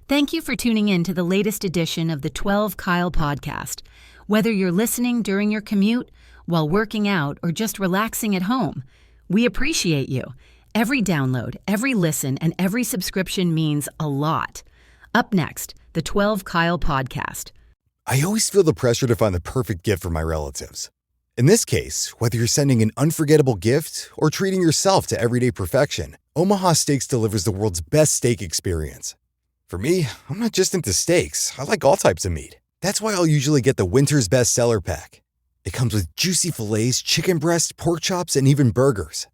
Thank you for tuning in to the latest edition of the 12 Kyle podcast. Whether you're listening during your commute, while working out, or just relaxing at home, we appreciate you. Every download, every listen, and every subscription means a lot. Up next, the 12 Kyle podcast. I always feel the pressure to find the perfect gift for my relatives. In this case, whether you're sending an unforgettable gift or treating yourself to everyday perfection, Omaha Steaks delivers the world's best steak experience. For me, I'm not just into steaks. I like all types of meat. That's why I'll usually get the Winter's Best Seller Pack. It comes with juicy fillets, chicken breast, pork chops, and even burgers.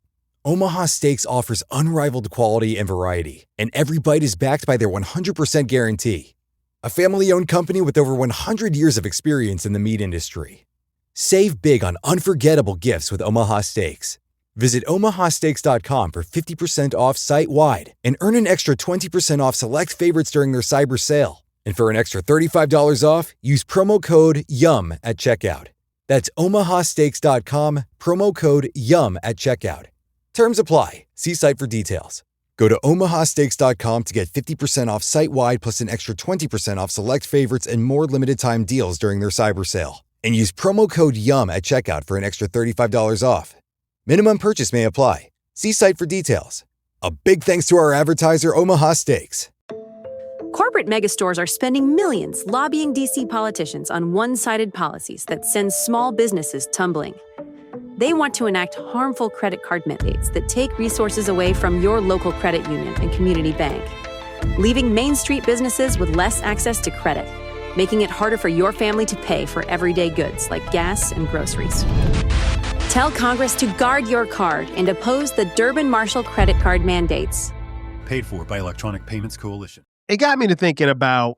Omaha Steaks offers unrivaled quality and variety, and every bite is backed by their 100% guarantee. A family-owned company with over 100 years of experience in the meat industry. Save big on unforgettable gifts with Omaha Steaks. Visit omahasteaks.com for 50% off site-wide and earn an extra 20% off select favorites during their cyber sale. And for an extra $35 off, use promo code YUM at checkout. That's omahasteaks.com, promo code YUM at checkout. Terms apply. See site for details. Go to omahasteaks.com to get 50% off site-wide plus an extra 20% off select favorites and more limited-time deals during their cyber sale. And use promo code YUM at checkout for an extra $35 off. Minimum purchase may apply. See site for details. A big thanks to our advertiser, Omaha Steaks. Corporate megastores are spending millions lobbying D.C. politicians on one-sided policies that send small businesses tumbling. They want to enact harmful credit card mandates that take resources away from your local credit union and community bank, leaving Main Street businesses with less access to credit, making it harder for your family to pay for everyday goods like gas and groceries. Tell Congress to guard your card and oppose the Durbin-Marshall credit card mandates. Paid for by Electronic Payments Coalition. It got me to thinking about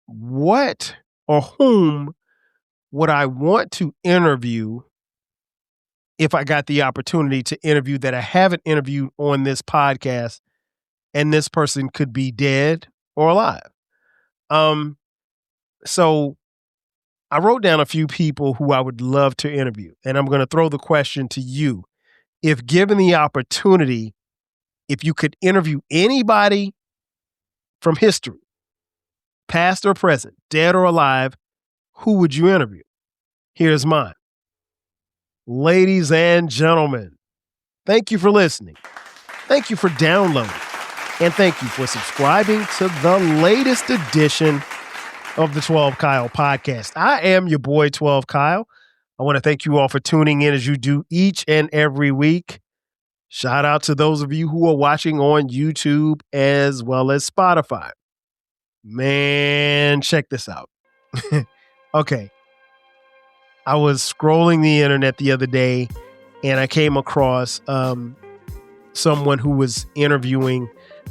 what or whom would I want to interview if I got the opportunity to interview that I haven't interviewed on this podcast, and this person could be dead or alive. So I wrote down a few people who I would love to interview, and I'm going to throw the question to you. If given the opportunity, if you could interview anybody from history, past or present, dead or alive, who would you interview? Here's mine. Ladies and gentlemen, thank you for listening. Thank you for downloading. And thank you for subscribing to the latest edition of the 12 Kyle podcast. I am your boy, 12 Kyle. I want to thank you all for tuning in as you do each and every week. Shout out to those of you who are watching on YouTube as well as Spotify. Man, check this out. Okay. I was scrolling the internet the other day and I came across someone who was interviewing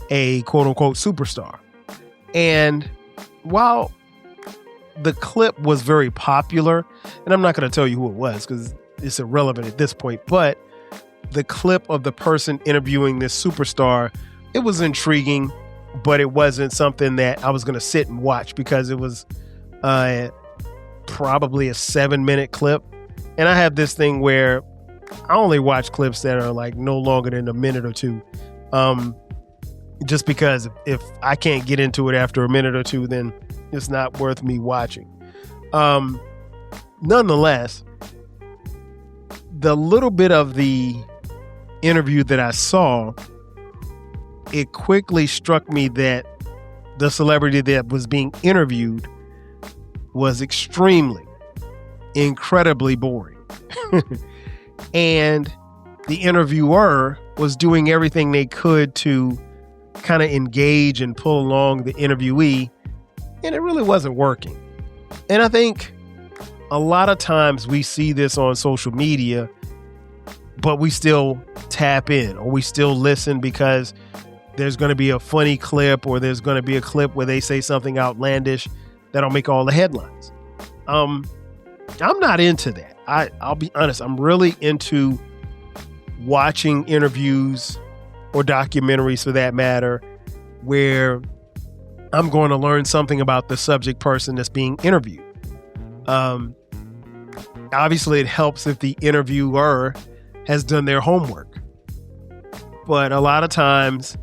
a quote unquote superstar. And while the clip was very popular, and I'm not going to tell you who it was because it's irrelevant at this point, but the clip of the person interviewing this superstar, it was intriguing, but it wasn't something that I was going to sit and watch because it was probably a 7-minute clip. And I have this thing where I only watch clips that are like no longer than a minute or two. Just because if I can't get into it after a minute or two, then it's not worth me watching. Nonetheless, the little bit of the interview that I saw, it quickly struck me that the celebrity that was being interviewed was incredibly boring. And the interviewer was doing everything they could to kind of engage and pull along the interviewee, and it really wasn't working. And I think a lot of times we see this on social media, but we still tap in or we still listen because there's going to be a funny clip or there's going to be a clip where they say something outlandish that'll make all the headlines. I'm not into that. I'll be honest. I'm really into watching interviews or documentaries for that matter, where I'm going to learn something about the subject person that's being interviewed. Obviously, it helps if the interviewer has done their homework. But a lot of times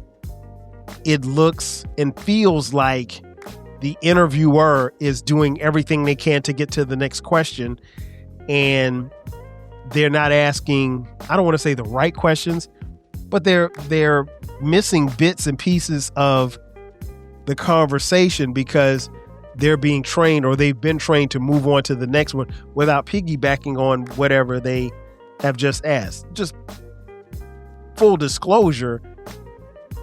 it looks and feels like the interviewer is doing everything they can to get to the next question, and they're not asking, I don't want to say the right questions, but they're missing bits and pieces of the conversation because they're being trained, or they've been trained to move on to the next one without piggybacking on whatever they have just asked. Just full disclosure,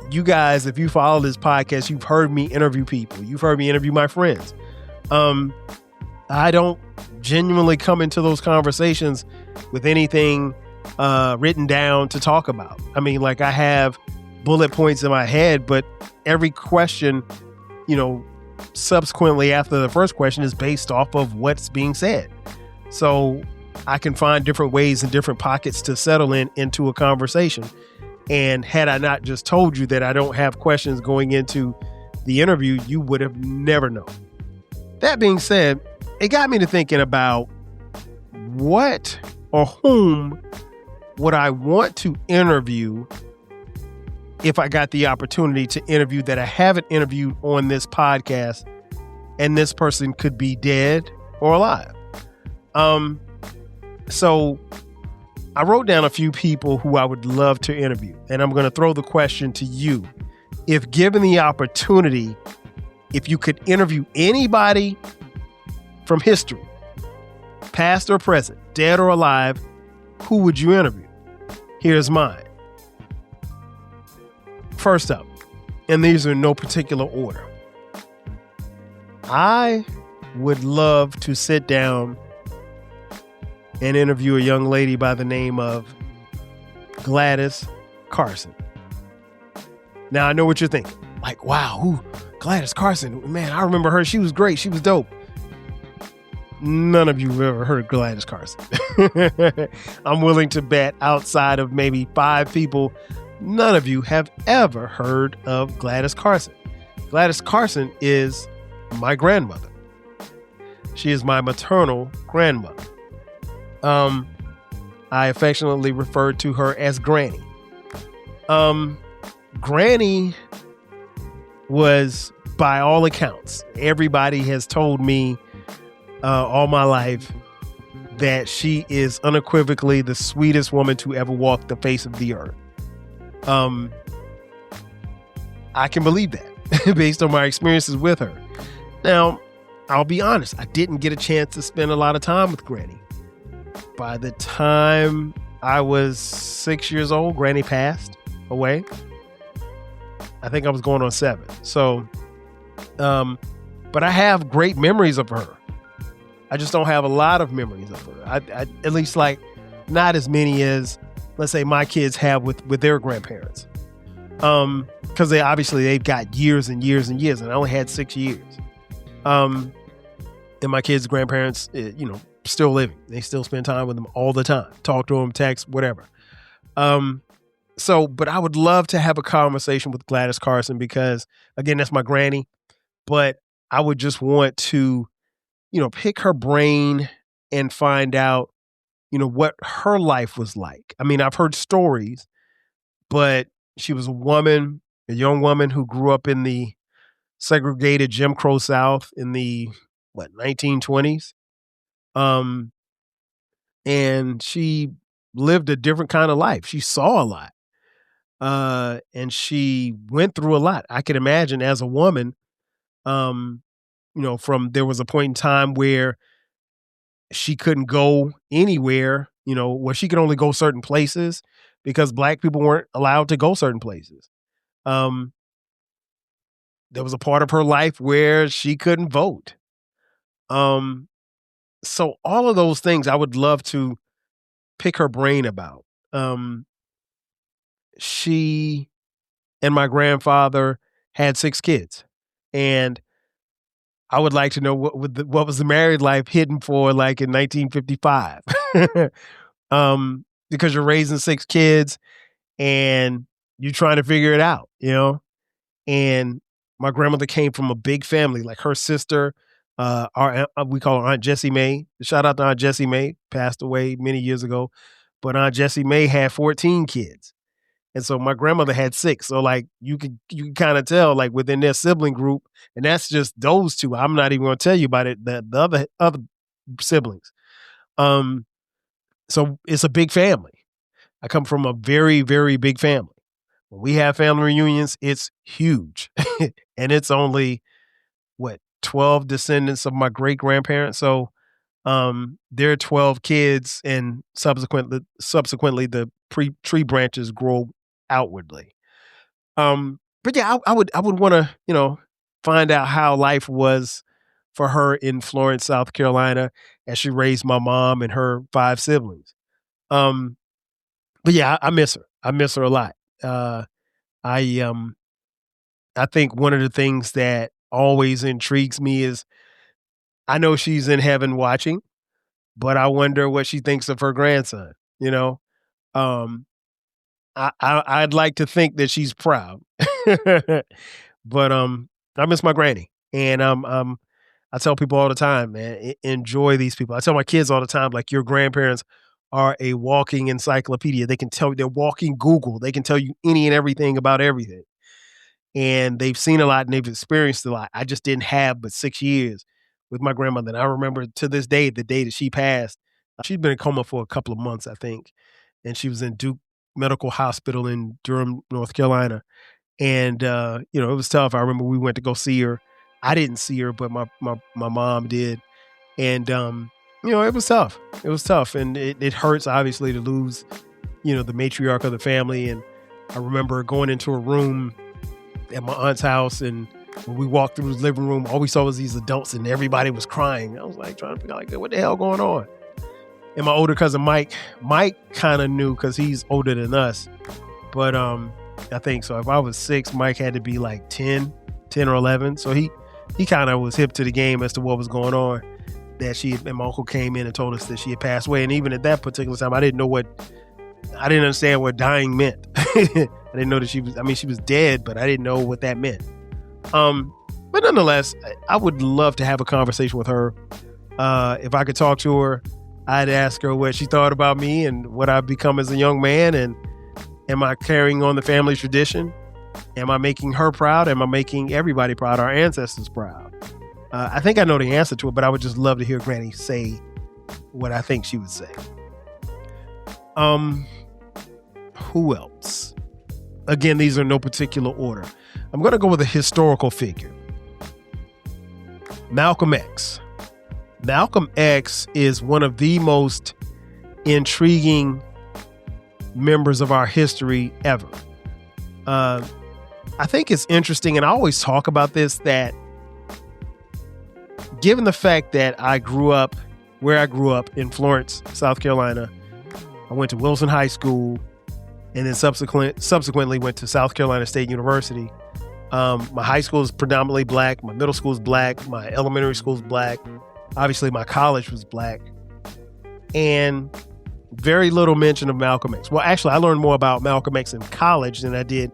you guys, if you follow this podcast, you've heard me interview people. You've heard me interview my friends. I don't genuinely come into those conversations with anything written down to talk about. I mean, like, I have bullet points in my head, but every question, subsequently after the first question is based off of what's being said. So I can find different ways and different pockets to settle into a conversation. And had I not just told you that I don't have questions going into the interview, you would have never known. That being said, it got me to thinking about what or whom would I want to interview if I got the opportunity to interview that I haven't interviewed on this podcast, and this person could be dead or alive. So I wrote down a few people who I would love to interview, and I'm going to throw the question to you. If given the opportunity, if you could interview anybody from history, past or present, dead or alive, who would you interview? Here's mine. First up, and these are in no particular order, I would love to sit down and interview a young lady by the name of Gladys Carson. Now, I know what you're thinking. Like, wow, who? Gladys Carson. Man, I remember her. She was great. She was dope. None of you have ever heard of Gladys Carson. I'm willing to bet outside of maybe 5 people, none of you have ever heard of Gladys Carson. Gladys Carson is my grandmother. She is my maternal grandmother. I affectionately refer to her as Granny. Granny was, by all accounts, everybody has told me all my life that she is unequivocally the sweetest woman to ever walk the face of the earth. I can believe that based on my experiences with her. Now, I'll be honest, I didn't get a chance to spend a lot of time with Granny. By the time I was 6 years old, Granny passed away. I think I was going on 7. So, but I have great memories of her. I just don't have a lot of memories of her. I at least, like, not as many as, let's say, my kids have with their grandparents. Because they've got years and years and years, and I only had 6 years. And my kids' grandparents, still living. They still spend time with them all the time. Talk to them, text, whatever. But I would love to have a conversation with Gladys Carson because, again, that's my granny. But I would just want to, pick her brain and find out, what her life was like. I mean, I've heard stories, but she was a young woman who grew up in the segregated Jim Crow South in the 1920s. And she lived a different kind of life. She saw a lot. And she went through a lot. I can imagine as a woman, there was a point in time where she couldn't go anywhere, where she could only go certain places because Black people weren't allowed to go certain places. There was a part of her life where she couldn't vote. So all of those things I would love to pick her brain about. She and my grandfather had 6 kids, and I would like to know what was the married life hidden for, like, in 1955. Because you're raising 6 kids and you're trying to figure it out, And my grandmother came from a big family. Like, her sister, we call her Aunt Jessie Mae. Shout out to Aunt Jessie Mae, passed away many years ago. But Aunt Jessie Mae had 14 kids. And so my grandmother had 6. So like you can kind of tell like within their sibling group, and that's just those 2. I'm not even going to tell you about it, the other siblings. So it's a big family. I come from a very, very big family. When we have family reunions, it's huge. And it's only 12 descendants of my great grandparents. So there are 12 kids, and subsequently the tree branches grow outwardly. But yeah, I would want to, find out how life was for her in Florence, South Carolina, as she raised my mom and her 5 siblings. But yeah, I miss her. I miss her a lot. I think one of the things that always intrigues me is I know she's in heaven watching, but I wonder what she thinks of her grandson. Um, I'd like to think that she's proud, but I miss my granny, and I tell people all the time, man, enjoy these people. I tell my kids all the time, like your grandparents are a walking encyclopedia. They can tell they're walking Google. They can tell you any and everything about everything, and they've seen a lot and they've experienced a lot. I just didn't have but 6 years with my grandmother, and I remember to this day, the day that she passed. She'd been in coma for a couple of months, I think, and she was in Duke Medical Hospital in Durham, North Carolina. And, it was tough. I remember we went to go see her. I didn't see her, but my mom did. And, it was tough. It was tough. And it hurts, obviously, to lose, the matriarch of the family. And I remember going into a room at my aunt's house, and when we walked through the living room, all we saw was these adults and everybody was crying. I was like trying to figure out, like, what the hell going on? And my older cousin, Mike kind of knew because he's older than us. But I think so. If I was 6, Mike had to be like 10 or 11. So he kind of was hip to the game as to what was going on. And my uncle came in and told us that she had passed away. And even at that particular time, I didn't understand what dying meant. I didn't know that she was dead, but I didn't know what that meant. But nonetheless, I would love to have a conversation with her. If I could talk to her, I'd ask her what she thought about me and what I've become as a young man. And am I carrying on the family tradition? Am I making her proud? Am I making everybody proud, our ancestors proud? I think I know the answer to it, but I would just love to hear Granny say what I think she would say. Who else? Again, these are no particular order. I'm going to go with a historical figure. Malcolm X. Malcolm X is one of the most intriguing members of our history ever. I think it's interesting, and I always talk about this, that given the fact that I grew up where I grew up in Florence, South Carolina, I went to Wilson High School, and then subsequently went to South Carolina State University. My high school is predominantly black. My middle school is black. My elementary school is black. Obviously, my college was black. And very little mention of Malcolm X. Well, actually, I learned more about Malcolm X in college than I did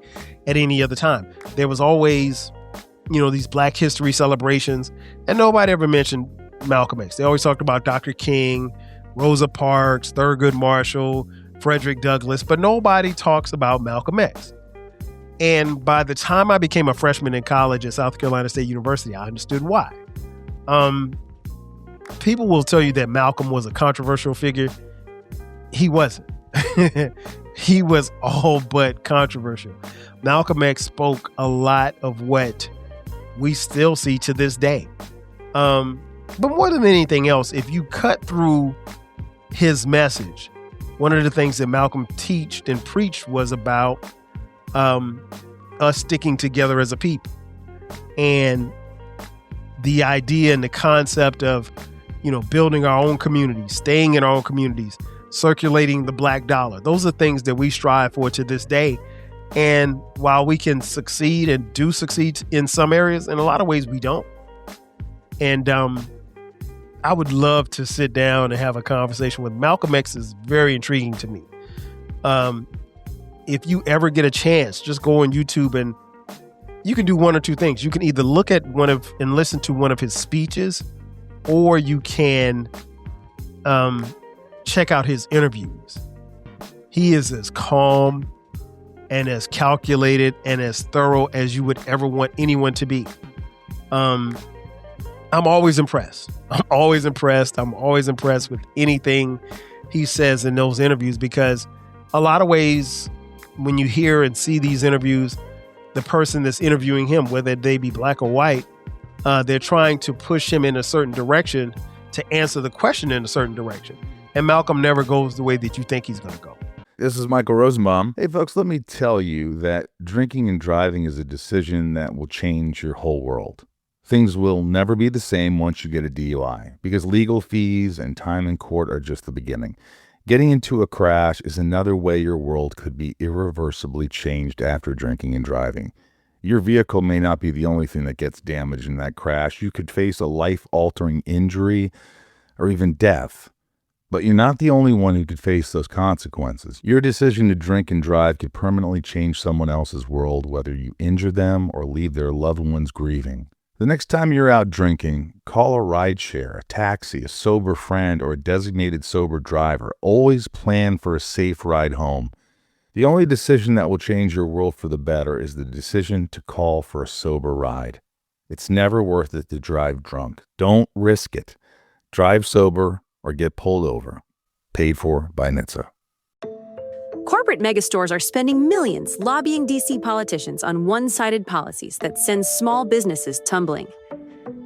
at any other time. There was always, these Black history celebrations, and nobody ever mentioned Malcolm X. They always talked about Dr. King, Rosa Parks, Thurgood Marshall, Frederick Douglass, but nobody talks about Malcolm X. And by the time I became a freshman in college at South Carolina State University, I understood why. People will tell you that Malcolm was a controversial figure. He wasn't. He was all but controversial. Malcolm X spoke a lot of what we still see to this day. But more than anything else, if you cut through his message, one of the things that Malcolm taught and preached was about us sticking together as a people. And the idea and the concept of, building our own communities, staying in our own communities, circulating the black dollar. Those are things that we strive for to this day. And while we can succeed and do succeed in some areas, in a lot of ways we don't. And I would love to sit down and have a conversation with Malcolm X. Is very intriguing to me. If you ever get a chance, just go on YouTube and you can do one or two things. You can either look at and listen to one of his speeches, or you can check out his interviews. He is as calm and as calculated and as thorough as you would ever want anyone to be. I'm always impressed. I'm always impressed with anything he says in those interviews, because a lot of ways when you hear and see these interviews, the person that's interviewing him, whether they be black or white, they're trying to push him in a certain direction to answer the question in a certain direction. And Malcolm never goes the way that you think he's going to go. This is Michael Rosenbaum. Hey, folks, let me tell you that drinking and driving is a decision that will change your whole world. Things will never be the same once you get a DUI, because legal fees and time in court are just the beginning. Getting into a crash is another way your world could be irreversibly changed after drinking and driving. Your vehicle may not be the only thing that gets damaged in that crash. You could face a life-altering injury or even death. But you're not the only one who could face those consequences. Your decision to drink and drive could permanently change someone else's world, whether you injure them or leave their loved ones grieving. The next time you're out drinking, call a rideshare, a taxi, a sober friend, or a designated sober driver. Always plan for a safe ride home. The only decision that will change your world for the better is the decision to call for a sober ride. It's never worth it to drive drunk. Don't risk it. Drive sober or get pulled over. Paid for by NHTSA. Corporate megastores are spending millions lobbying D.C. politicians on one-sided policies that send small businesses tumbling.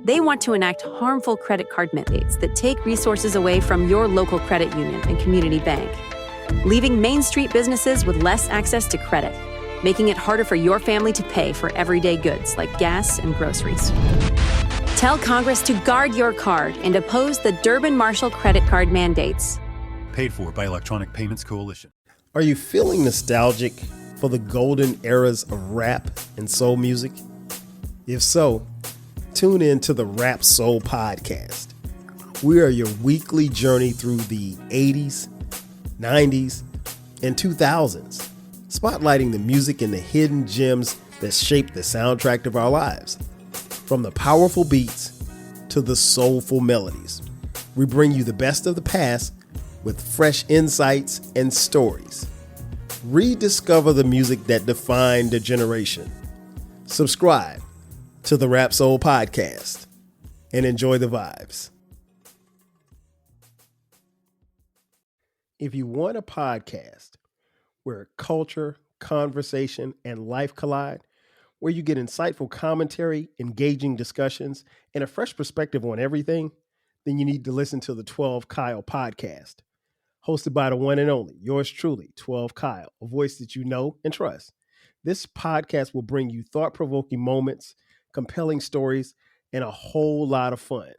They want to enact harmful credit card mandates that take resources away from your local credit union and community bank, leaving Main Street businesses with less access to credit, making it harder for your family to pay for everyday goods like gas and groceries. Tell Congress to guard your card and oppose the Durbin-Marshall credit card mandates. Paid for by Electronic Payments Coalition. Are you feeling nostalgic for the golden eras of rap and soul music? If so, tune in to the Rap Soul Podcast. We are your weekly journey through the 80s, 90s, and 2000s, spotlighting the music and the hidden gems that shaped the soundtrack of our lives. From the powerful beats to the soulful melodies, we bring you the best of the past with fresh insights and stories. Rediscover the music that defined a generation. Subscribe to the Rap Soul Podcast and enjoy the vibes. If you want a podcast where culture, conversation, and life collide, where you get insightful commentary, engaging discussions, and a fresh perspective on everything, then you need to listen to the 12 Kyle podcast. Hosted by the one and only, yours truly, 12 Kyle, a voice that you know and trust. This podcast will bring you thought-provoking moments, compelling stories, and a whole lot of fun.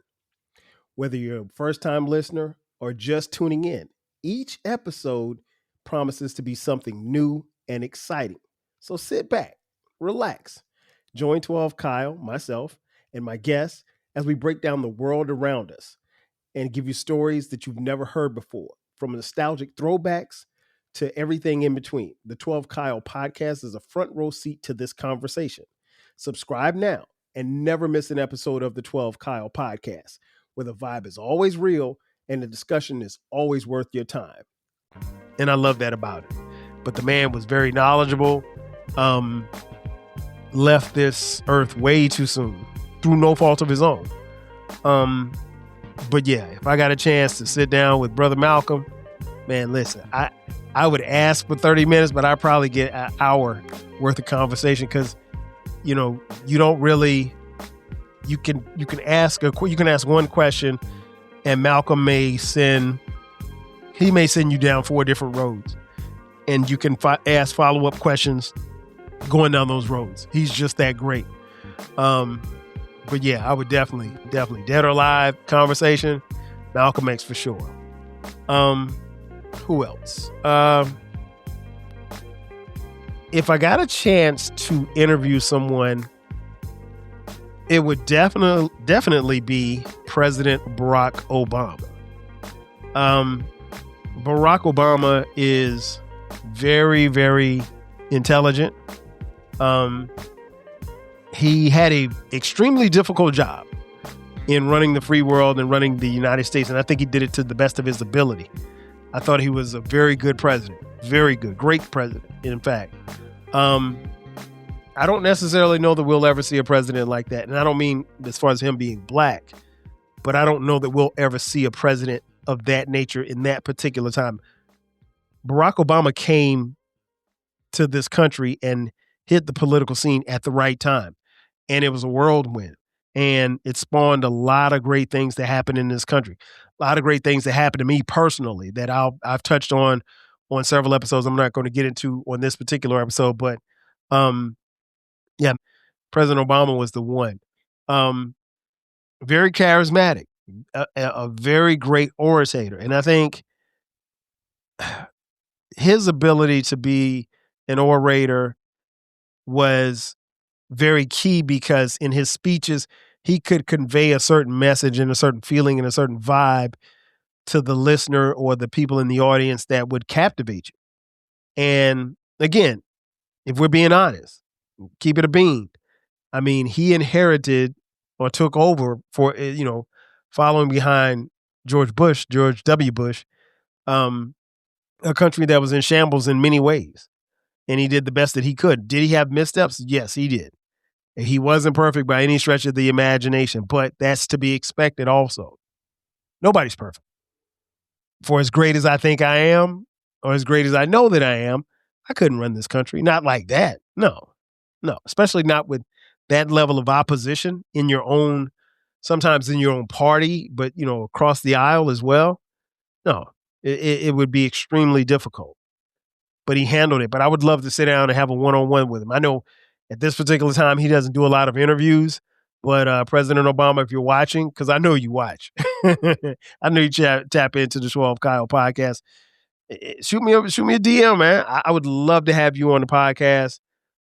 Whether you're a first-time listener or just tuning in, each episode promises to be something new and exciting. So sit back, relax, join 12 Kyle, myself, and my guests as we break down the world around us and give you stories that you've never heard before. From nostalgic throwbacks to everything in between, the 12 Kyle podcast is a front row seat to this conversation. Subscribe now and never miss an episode of the 12 Kyle podcast, where the vibe is always real and the discussion is always worth your time. And I love that about it. But the man was very knowledgeable, left this earth way too soon through no fault of his own. But yeah, if I got a chance to sit down with Brother Malcolm, man, listen, I would ask for 30 minutes, but I probably get an hour worth of conversation because, you know, you don't really, you can ask one question and Malcolm may send you down 4 different roads and you can ask follow-up questions going down those roads. He's just that great. But yeah, I would definitely, dead or alive conversation, Malcolm X for sure. Who else? If I got a chance to interview someone, it would definitely be President Barack Obama. Barack Obama is very, very intelligent. He had an extremely difficult job in running the free world and running the United States, and I think he did it to the best of his ability. I thought he was a very good president, very good, great president, in fact. I don't necessarily know that we'll ever see a president like that. And I don't mean as far as him being black, but I don't know that we'll ever see a president of that nature in that particular time. Barack Obama came to this country and hit the political scene at the right time. And it was a whirlwind. And it spawned a lot of great things that happened in this country. A lot of great things that happened to me personally that I've touched on several episodes. I'm not going to get into on this particular episode, but yeah, President Obama was the one. Very charismatic, a very great orator. And I think his ability to be an orator was very key because in his speeches, he could convey a certain message and a certain feeling and a certain vibe to the listener or the people in the audience that would captivate you. And again, if we're being honest, keep it a bean. I mean, he inherited or took over for, following behind George W. Bush, a country that was in shambles in many ways. And he did the best that he could. Did he have missteps? Yes, he did. He wasn't perfect by any stretch of the imagination, but that's to be expected also. Nobody's perfect. For as great as I think I am, or as great as I know that I am, I couldn't run this country. Not like that. No, especially not with that level of opposition in your own, sometimes in your own party, but, across the aisle as well. No, it would be extremely difficult. But he handled it. But I would love to sit down and have a one-on-one with him. I know at this particular time, he doesn't do a lot of interviews, but President Obama, if you're watching, because I know you watch, I know you tap into the 12 Kyle podcast. Shoot me a DM, man. I would love to have you on the podcast.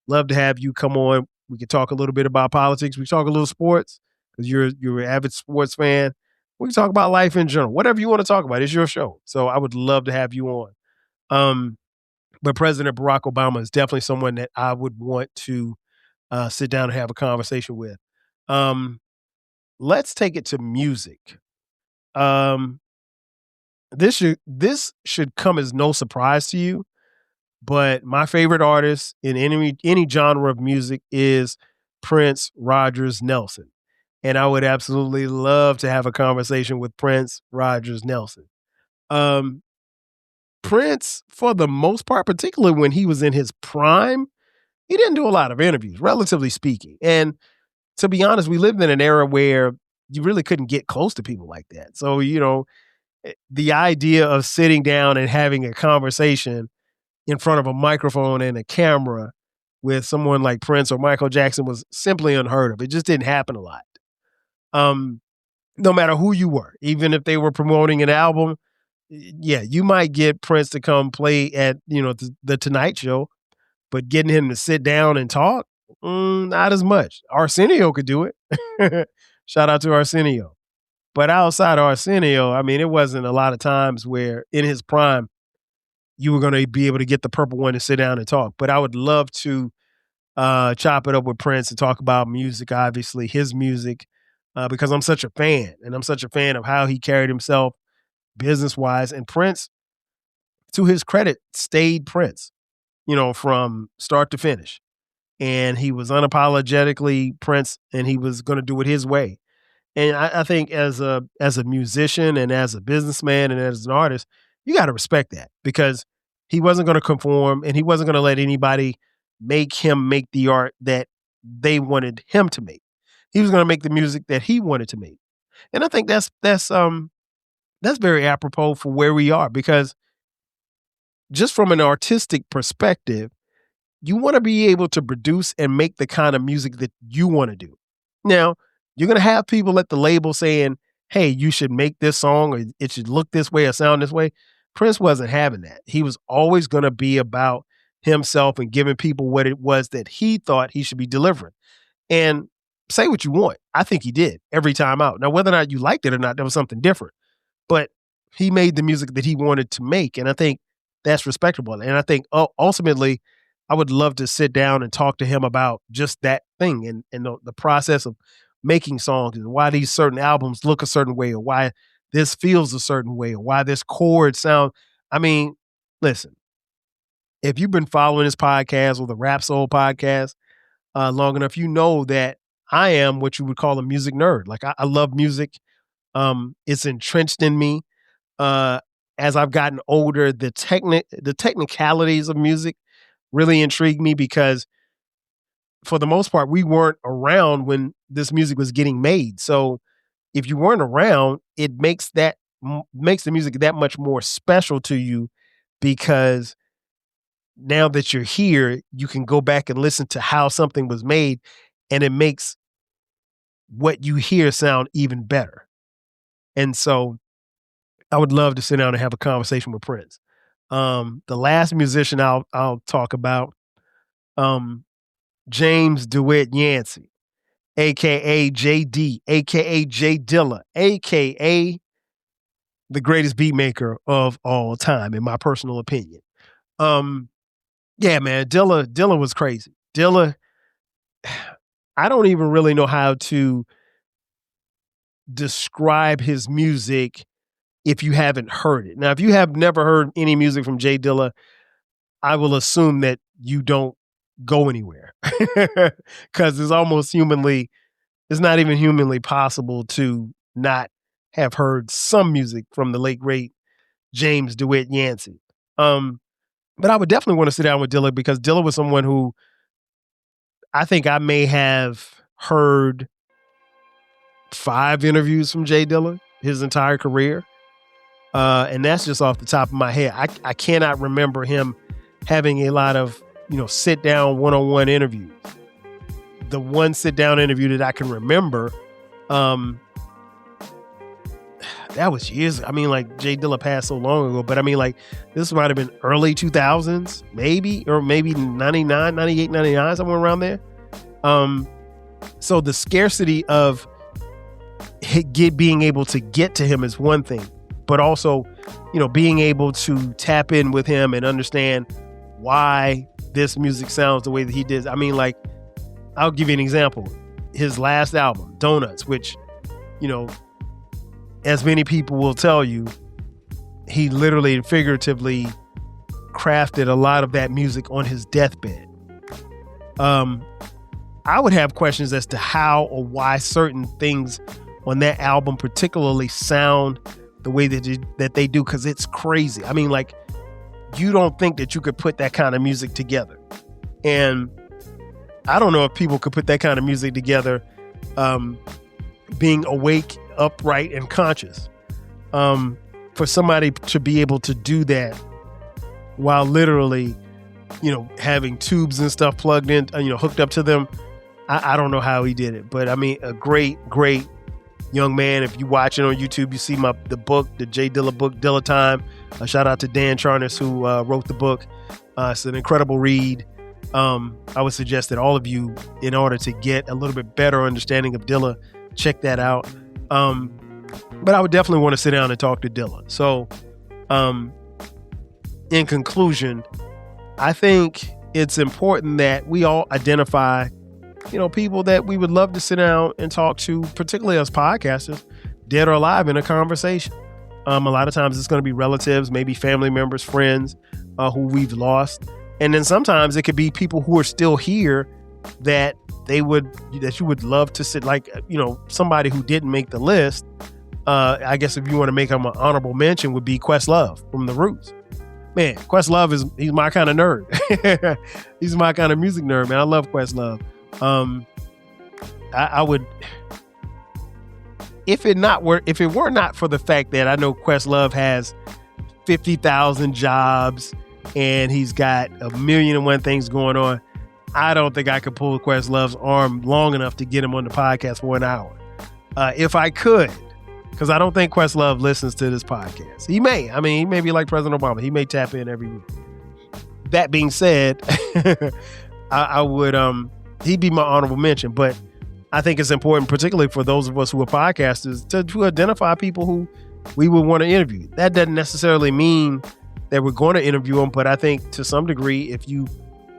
Love to have you come on. We could talk a little bit about politics. We talk a little sports because you're an avid sports fan. We can talk about life in general. Whatever you want to talk about, it's your show. So I would love to have you on. But President Barack Obama is definitely someone that I would want to sit down and have a conversation with. Let's take it to music. This should come as no surprise to you, but my favorite artist in any genre of music is Prince Rogers Nelson. And I would absolutely love to have a conversation with Prince Rogers Nelson. Prince, for the most part, particularly when he was in his prime, he didn't do a lot of interviews, relatively speaking. And to be honest, we lived in an era where you really couldn't get close to people like that. So, the idea of sitting down and having a conversation in front of a microphone and a camera with someone like Prince or Michael Jackson was simply unheard of. It just didn't happen a lot. No matter who you were, even if they were promoting an album, yeah, you might get Prince to come play at, the Tonight Show, but getting him to sit down and talk, not as much. Arsenio could do it. Shout out to Arsenio. But outside of Arsenio, I mean, it wasn't a lot of times where in his prime, you were going to be able to get the purple one to sit down and talk. But I would love to chop it up with Prince and talk about music, obviously, his music, because I'm such a fan. And I'm such a fan of how he carried himself business-wise. And Prince, to his credit, stayed Prince, from start to finish. And he was unapologetically Prince, and he was going to do it his way. And I think as a musician and as a businessman and as an artist, you got to respect that because he wasn't going to conform and he wasn't going to let anybody make him make the art that they wanted him to make. He was going to make the music that he wanted to make. And I think that's very apropos for where we are because just from an artistic perspective, you want to be able to produce and make the kind of music that you want to do. Now, you're going to have people at the label saying, hey, you should make this song or it should look this way or sound this way. Prince wasn't having that. He was always going to be about himself and giving people what it was that he thought he should be delivering. And say what you want. I think he did every time out. Now, whether or not you liked it or not, that was something different. But he made the music that he wanted to make. And I think that's respectable. And I think ultimately, I would love to sit down and talk to him about just that thing and the process of making songs and why these certain albums look a certain way or why this feels a certain way or why this chord sound. I mean, listen, if you've been following this podcast or the Rap Soul podcast long enough, you know that I am what you would call a music nerd. Like I love music. It's entrenched in me. As I've gotten older, the technicalities of music really intrigue me because for the most part, we weren't around when this music was getting made. So if you weren't around, it makes the music that much more special to you because now that you're here, you can go back and listen to how something was made and it makes what you hear sound even better. And so I would love to sit down and have a conversation with Prince. The last musician I'll talk about, James DeWitt Yancey, aka JD, aka J Dilla, aka the greatest beat maker of all time, in my personal opinion. Yeah, man, Dilla was crazy. Dilla, I don't even really know how to describe his music if you haven't heard it. Now, if you have never heard any music from J Dilla, I will assume that you don't go anywhere because it's not even humanly possible to not have heard some music from the late, great James DeWitt Yancey. But I would definitely want to sit down with Dilla because Dilla was someone who I think I may have heard 5 interviews from J Dilla his entire career. And that's just off the top of my head. I cannot remember him having a lot of, sit down one-on-one interviews. The one sit down interview that I can remember, that was years. I mean, like J Dilla passed so long ago, but I mean, like this might have been early 2000s, maybe, or maybe 99, 98, 99, somewhere around there. So the scarcity of being able to get to him is one thing, but also, being able to tap in with him and understand why this music sounds the way that he did. I mean, like, I'll give you an example. His last album, Donuts, which, as many people will tell you, he literally and figuratively crafted a lot of that music on his deathbed. I would have questions as to how or why certain things on that album particularly sound the way that they do, because it's crazy. I mean, like, you don't think that you could put that kind of music together. And I don't know if people could put that kind of music together being awake, upright, and conscious. For somebody to be able to do that while literally, having tubes and stuff plugged in, hooked up to them, I don't know how he did it. But I mean, a great, great young man. If you watch it on YouTube, you see the book, the J Dilla book, Dilla Time. A shout out to Dan Charnas, who wrote the book. It's an incredible read. I would suggest that all of you, in order to get a little bit better understanding of Dilla, check that out. But I would definitely want to sit down and talk to Dilla. So, in conclusion, I think it's important that we all identify, people that we would love to sit down and talk to, particularly as podcasters, dead or alive, in a conversation. A lot of times it's going to be relatives, maybe family members, friends who we've lost. And then sometimes it could be people who are still here that you would love to sit, like, somebody who didn't make the list. I guess if you want to make him an honorable mention, would be Questlove from The Roots. Man, Questlove he's my kind of nerd. He's my kind of music nerd, man. I love Questlove. I would, if it were not for the fact that I know Questlove has 50,000 jobs and he's got 1,000,001 things going on, I don't think I could pull Questlove's arm long enough to get him on the podcast for an hour. If I could, because I don't think Questlove listens to this podcast. He may. I mean, he may be like President Obama. He may tap in every week. That being said, I would, he'd be my honorable mention. But I think it's important, particularly for those of us who are podcasters, to identify people who we would want to interview. That doesn't necessarily mean that we're going to interview them, but I think to some degree, if you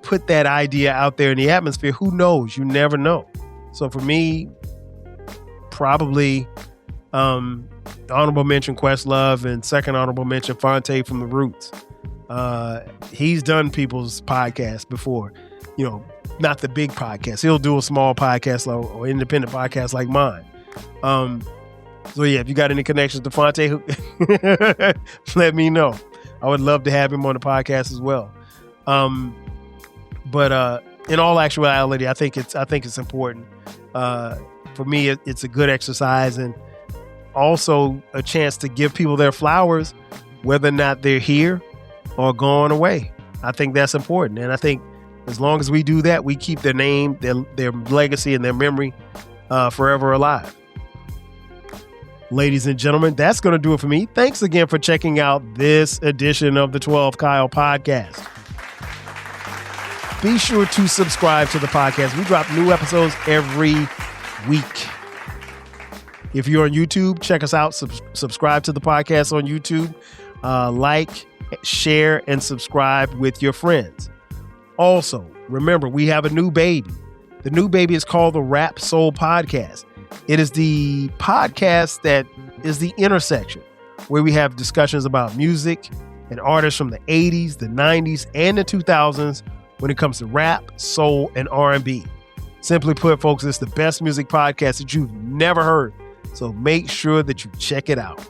put that idea out there in the atmosphere, who knows? You never know. So for me, probably honorable mention Questlove, and second honorable mention Fonte from The Roots. He's done people's podcasts before, not the big podcast. He'll do a small podcast or independent podcast like mine. So yeah, if you got any connections to Fonte, let me know. I would love to have him on the podcast as well. But in all actuality, I think it's important. For me, it's a good exercise and also a chance to give people their flowers, whether or not they're here or gone away. I think that's important. And I think as long as we do that, we keep their name, their legacy, and their memory forever alive. Ladies and gentlemen, that's going to do it for me. Thanks again for checking out this edition of the 12 Kyle Podcast. Be sure to subscribe to the podcast. We drop new episodes every week. If you're on YouTube, check us out. Subscribe to the podcast on YouTube. Like, share, and subscribe with your friends. Also, remember, we have a new baby. The new baby is called the Rap Soul Podcast. It is the podcast that is the intersection where we have discussions about music and artists from the 80s, the 90s, and the 2000s when it comes to rap, soul, and R&B. Simply put, folks, it's the best music podcast that you've never heard. So make sure that you check it out.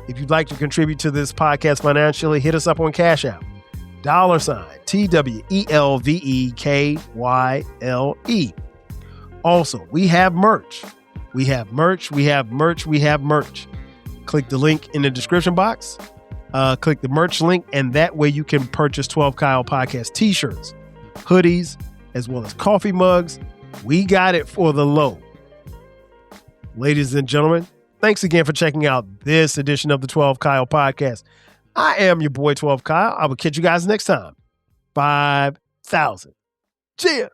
If you'd like to contribute to this podcast financially, hit us up on Cash App. $TWELVEKYLE. Also, we have merch. We have merch. Click the link in the description box. Click the merch link, and that way you can purchase 12 Kyle Podcast t-shirts, hoodies, as well as coffee mugs. We got it for the low. Ladies and gentlemen, thanks again for checking out this edition of the 12 Kyle Podcast. I am your boy 12 Kyle. I will catch you guys next time. 5,000. Cheers.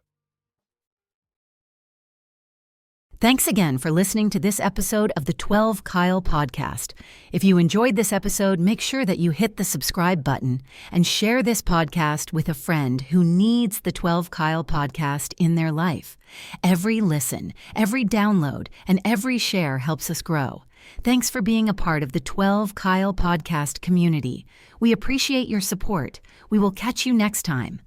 Thanks again for listening to this episode of the 12 Kyle Podcast. If you enjoyed this episode, make sure that you hit the subscribe button and share this podcast with a friend who needs the 12 Kyle Podcast in their life. Every listen, every download, and every share helps us grow. Thanks for being a part of the 12 Kyle Podcast community. We appreciate your support. We will catch you next time.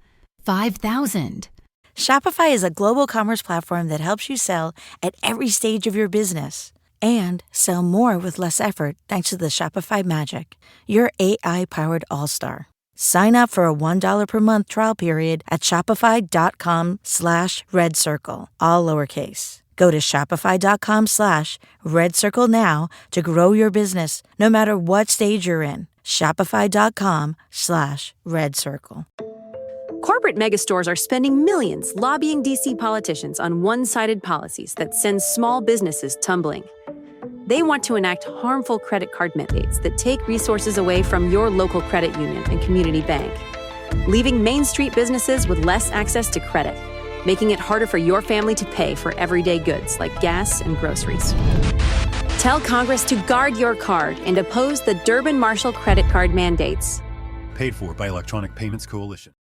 5,000. Shopify is a global commerce platform that helps you sell at every stage of your business and sell more with less effort thanks to the Shopify Magic, your AI-powered all-star. Sign up for a $1 per month trial period at shopify.com/redcircle, all lowercase. Go to shopify.com/redcircle now to grow your business no matter what stage you're in. Shopify.com/redcircle. Corporate megastores are spending millions lobbying D.C. politicians on one-sided policies that send small businesses tumbling. They want to enact harmful credit card mandates that take resources away from your local credit union and community bank, leaving Main Street businesses with less access to credit, making it harder for your family to pay for everyday goods like gas and groceries. Tell Congress to guard your card and oppose the Durbin-Marshall credit card mandates. Paid for by Electronic Payments Coalition.